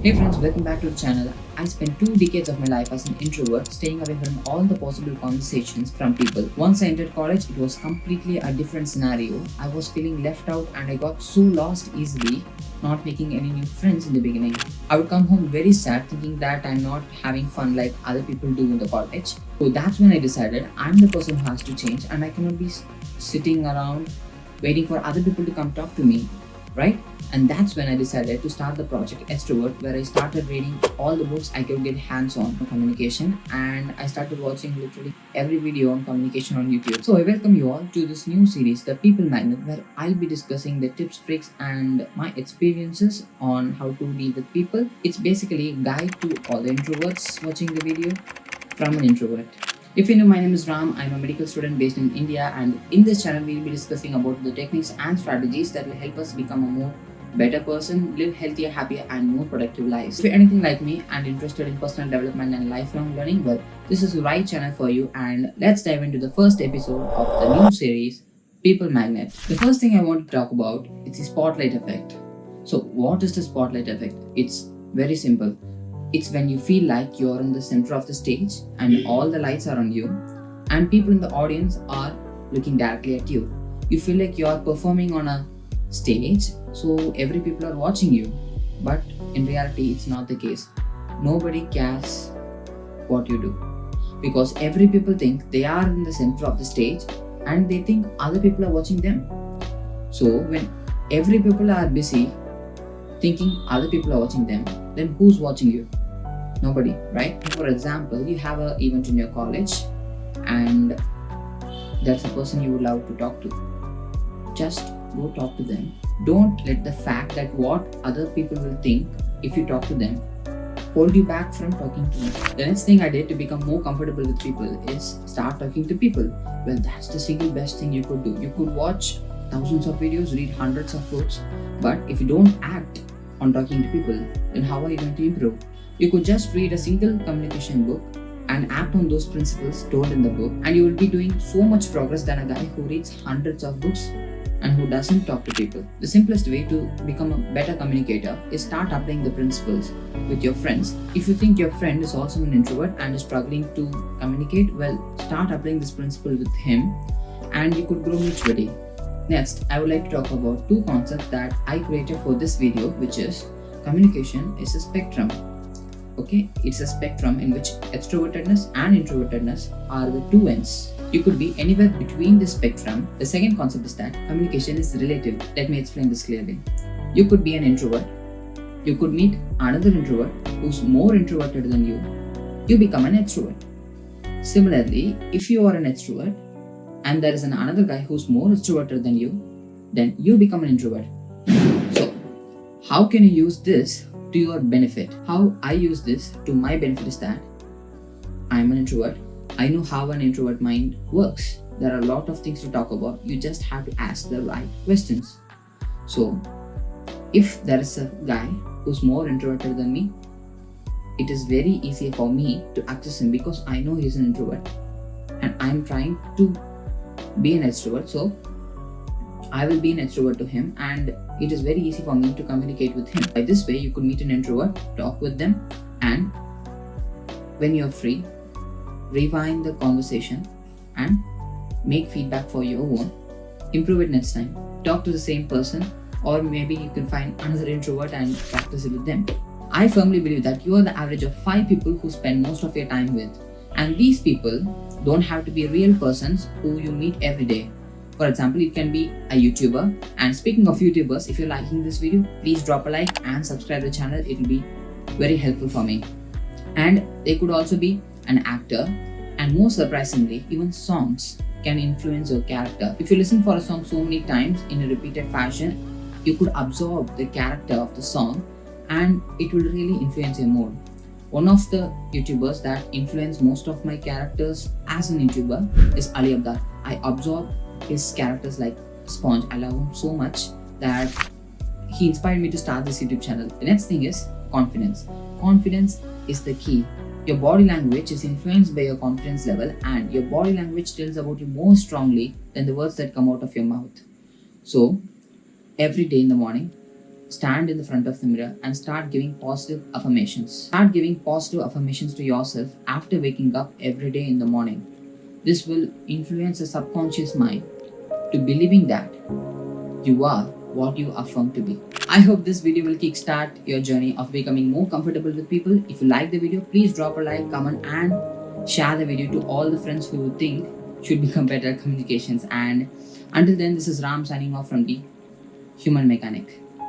Hey friends, welcome back to the channel. I spent 2 decades of my life as an introvert, staying away from all the possible conversations from people. Once I entered college, it was completely a different scenario. I was feeling left out and I got so lost easily, not making any new friends in the beginning. I would come home very sad thinking that I'm not having fun like other people do in the college. So that's when I decided I'm the person who has to change and I cannot be sitting around waiting for other people to come talk to me, right? And that's when I decided to start the project Extrovert, where I started reading all the books I could get hands on communication, and I started watching literally every video on communication on YouTube. So I welcome you all to this new series, The People Magnet, where I'll be discussing the tips, tricks, and my experiences on how to deal with people. It's basically a guide to all the introverts watching the video from an introvert. If you know, my name is Ram. I'm a medical student based in India, and in this channel, we'll be discussing about the techniques and strategies that will help us become a more better person, live healthier, happier, and more productive lives. If you're anything like me and interested in personal development and lifelong learning, well, this is the right channel for you. And let's dive into the first episode of the new series, People Magnet. The first thing I want to talk about is the spotlight effect. So, what is the spotlight effect? It's very simple. It's when you feel like you're in the center of the stage and all the lights are on you, and people in the audience are looking directly at you. You feel like you're performing on a stage, so every people are watching you, but in reality it's not the case. Nobody cares what you do, because every people think they are in the center of the stage and they think other people are watching them. So when every people are busy thinking other people are watching them, then who's watching you? Nobody, right? For example, you have an event in your college and there's a person you would love to talk to. Just go talk to them. Don't let the fact that what other people will think if you talk to them hold you back from talking to them. The next thing I did to become more comfortable with people is start talking to people. Well, that's the single best thing you could do. You could watch thousands of videos, read hundreds of books, but if you don't act on talking to people, then how are you going to improve? You could just read a single communication book and act on those principles told in the book, and you will be doing so much progress than a guy who reads hundreds of books and who doesn't talk to people. The simplest way to become a better communicator is start applying the principles with your friends. If you think your friend is also an introvert and is struggling to communicate, well, start applying this principle with him and you could grow mutually. Next, I would like to talk about 2 concepts that I created for this video, which is communication is a spectrum. Okay, it's a spectrum in which extrovertedness and introvertedness are the 2 ends. You could be anywhere between this spectrum. The second concept is that communication is relative. Let me explain this clearly. You could be an introvert. You could meet another introvert who's more introverted than you. You become an extrovert. Similarly, if you are an extrovert and there is another guy who's more extroverted than you, then you become an introvert. So, how can you use this to your benefit? How I use this to my benefit is that I'm an introvert. I know how an introvert mind works. There are a lot of things to talk about. You just have to ask the right questions. So, if there is a guy who's more introverted than me, it is very easy for me to access him because I know he's an introvert and I'm trying to be an extrovert. So, I will be an extrovert to him and it is very easy for me to communicate with him. By this way, you could meet an introvert, talk with them, and when you're free, rewind the conversation and make feedback for your own. Improve it next time. Talk to the same person, or maybe you can find another introvert and practice it with them. I firmly believe that you are the average of 5 people who spend most of your time with, and these people don't have to be real persons who you meet every day. For example, it can be a YouTuber. And speaking of YouTubers, if you're liking this video, please drop a like and subscribe to the channel. It will be very helpful for me. And they could also be an actor, and more surprisingly, even songs can influence your character. If you listen for a song so many times in a repeated fashion, you could absorb the character of the song and it will really influence your mood. One of the YouTubers that influenced most of my characters as an YouTuber is Ali Abdar. I absorb his characters like a sponge. I love him so much that he inspired me to start this YouTube channel. The next thing is confidence. Confidence is the key. Your body language is influenced by your confidence level, and your body language tells about you more strongly than the words that come out of your mouth. So, every day in the morning, stand in the front of the mirror and start giving positive affirmations. Start giving positive affirmations to yourself after waking up every day in the morning. This will influence the subconscious mind to believing that you are what you affirm to be. I hope this video will kickstart your journey of becoming more comfortable with people. If you like the video, please drop a like, comment, and share the video to all the friends who you think should become better at communications. And until then, this is Ram signing off from the Human Mechanic.